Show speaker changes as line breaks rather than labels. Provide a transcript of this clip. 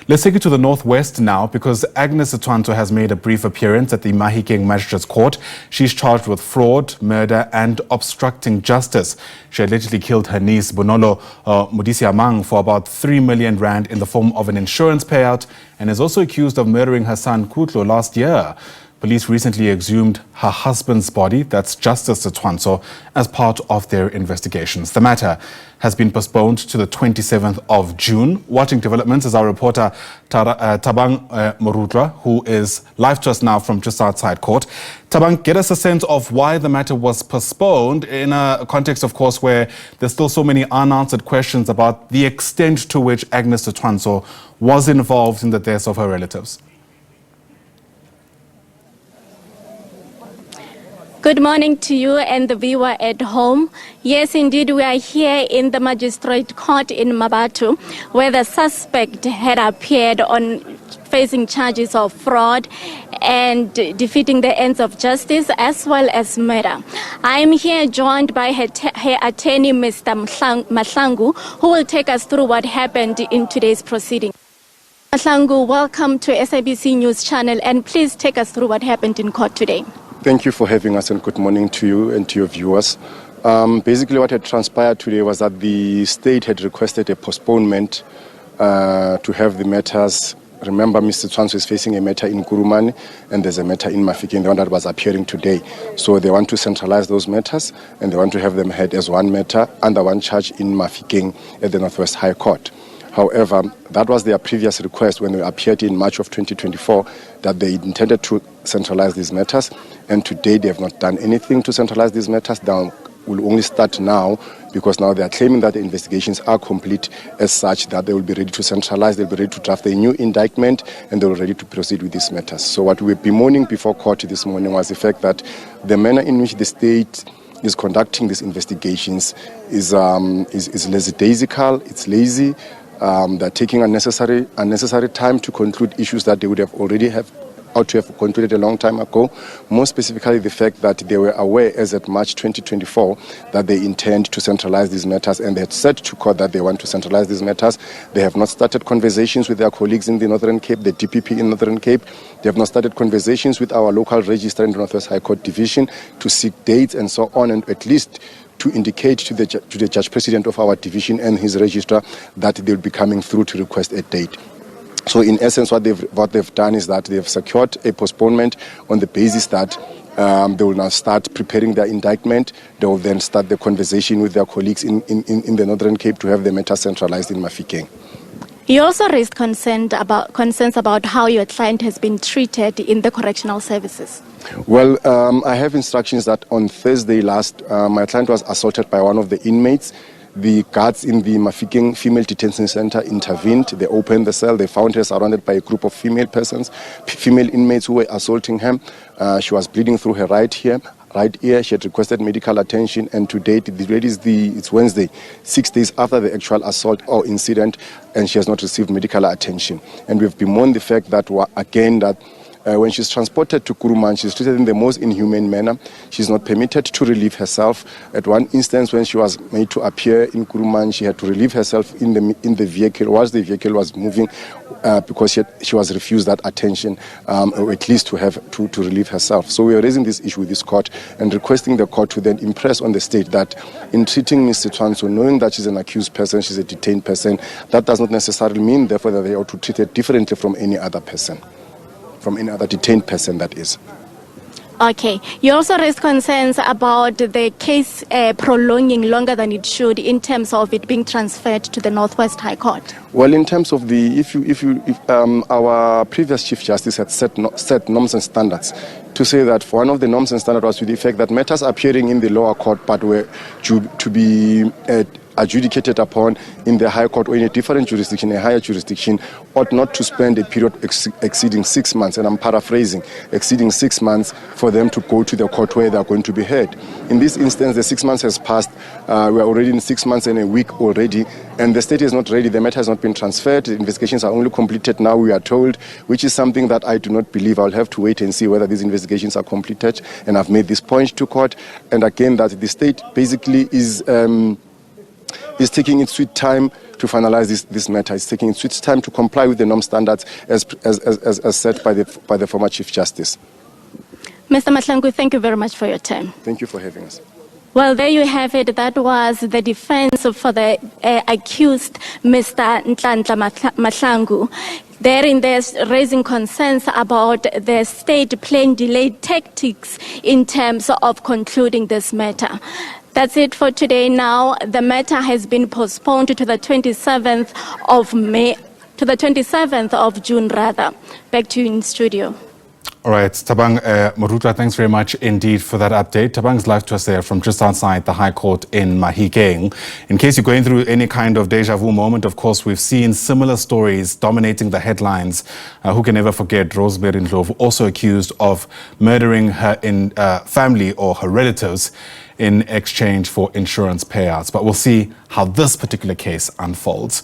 Let's take it to the northwest now because Agnes Setshwantsho has made a brief appearance at the Mahikeng Magistrate's Court. She's charged with fraud, murder and obstructing justice. She allegedly killed her niece Bonolo Modisaemang for about 3 million rand in the form of an insurance payout and is also accused of murdering her son Kutlo last year. Police recently exhumed her husband's body, that's Justice Setshwantsho, as part of their investigations. The matter has been postponed to the 27th of June. Watching developments is our reporter Thabang Morutloa, who is live to us now from just outside court. Thabang, get us a sense of why the matter was postponed in a context, of course, where there's still so many unanswered questions about the extent to which Agnes Setshwantsho was involved in the deaths of her relatives.
Good morning to you and the viewer at home. Yes, indeed, we are here in the Magistrate Court in Mabatu, where the suspect had appeared on facing charges of fraud and defeating the ends of justice as well as murder. I am here joined by her attorney, Mr. Mahlangu, who will take us through what happened in today's proceeding. Mahlangu, welcome to SABC News Channel, and please take us through what happened in court today.
Thank you for having us, and good morning to you and to your viewers. Basically, what had transpired today was that the state had requested a postponement to have the matters. Remember, Mr. Setshwantsho is facing a matter in Kurumane and there's a matter in Mahikeng, the one that was appearing today. So they want to centralize those matters and they want to have them heard as one matter under one charge in Mahikeng at the Northwest High Court. However, that was their previous request when they appeared in March of 2024 that they intended to centralize these matters, and today they have not done anything to centralize these matters. They will only start now because now they are claiming that the investigations are complete as such that they will be ready to centralize, they'll be ready to draft a new indictment, and they're ready to proceed with these matters. So what we're bemoaning before court this morning was the fact that the manner in which the state is conducting these investigations is lackadaisical, it's lazy. They're taking unnecessary time to conclude issues that they would have already ought to have concluded a long time ago. More specifically, the fact that they were aware as at March 2024 that they intend to centralize these matters, and they had said to court that they want to centralize these matters. They have not started conversations with their colleagues in the Northern Cape, the DPP in Northern Cape. They have not started conversations with our local registrar in the Northwest High Court Division to seek dates and so on, and at least to indicate to the Judge President of our division and his registrar that they will be coming through to request a date. So in essence, what they've done is that they've secured a postponement on the basis that they will now start preparing their indictment. They will then start the conversation with their colleagues in the Northern Cape to have the matter centralized in Mahikeng.
You also raised concerns about how your client has been treated in the correctional services.
Well, I have instructions that on Thursday last, my client was assaulted by one of the inmates. The guards in the Mahikeng Female Detention Center intervened. They opened the cell. They found her surrounded by a group of female inmates who were assaulting her. She was bleeding through her right ear. She had requested medical attention, and to date, it's Wednesday, 6 days after the actual assault or incident, and she has not received medical attention. And we've bemoaned the fact that, again, that when she's transported to Kurumane, she's treated in the most inhumane manner. She's not permitted to relieve herself. At one instance, when she was made to appear in Kurumane, she had to relieve herself in the vehicle whilst the vehicle was moving because she was refused that attention, or at least to have to relieve herself. So we are raising this issue with this court and requesting the court to then impress on the state that in treating Ms. Setshwantsho, knowing that she's an accused person, she's a detained person, that does not necessarily mean, therefore, that they ought to treat her differently from any other person. From any other detained person, that is.
Okay. You also raised concerns about the case prolonging longer than it should in terms of it being transferred to the Northwest High Court.
Well, in terms of our previous Chief Justice had set norms and standards to say that one of the norms and standards was to the effect that matters appearing in the lower court but were to be adjudicated upon in the High Court or in a different jurisdiction, a higher jurisdiction, ought not to spend a period exceeding 6 months, and I'm paraphrasing, exceeding 6 months for them to go to the court where they are going to be heard. In this instance, the 6 months has passed. We are already in 6 months and a week already, and the state is not ready. The matter has not been transferred. The investigations are only completed now, we are told, which is something that I do not believe. I'll have to wait and see whether these investigations are completed, and I've made this point to court. And again, that the state basically is taking its sweet time to finalize this matter. It's taking its time to comply with the norm standards as set by the former Chief Justice.
Mr. Mahlangu, thank you very much for your time.
Thank you for having us.
Well, there you have it. That was the defense for the accused, Mr. Nhlanhla Mahlangu. Therein, they're raising concerns about the state playing delayed tactics in terms of concluding this matter. That's it for today. Now, the matter has been postponed to the 27th of May, to the 27th of June, rather. Back to you in studio.
All right, Thabang Morutloa, thanks very much indeed for that update. Thabang's live to us there from just outside the High Court in Mahikeng. In case you're going through any kind of deja vu moment, of course, we've seen similar stories dominating the headlines. Who can ever forget Rosemary Ndlovu, also accused of murdering her family or her relatives in exchange for insurance payouts. But we'll see how this particular case unfolds.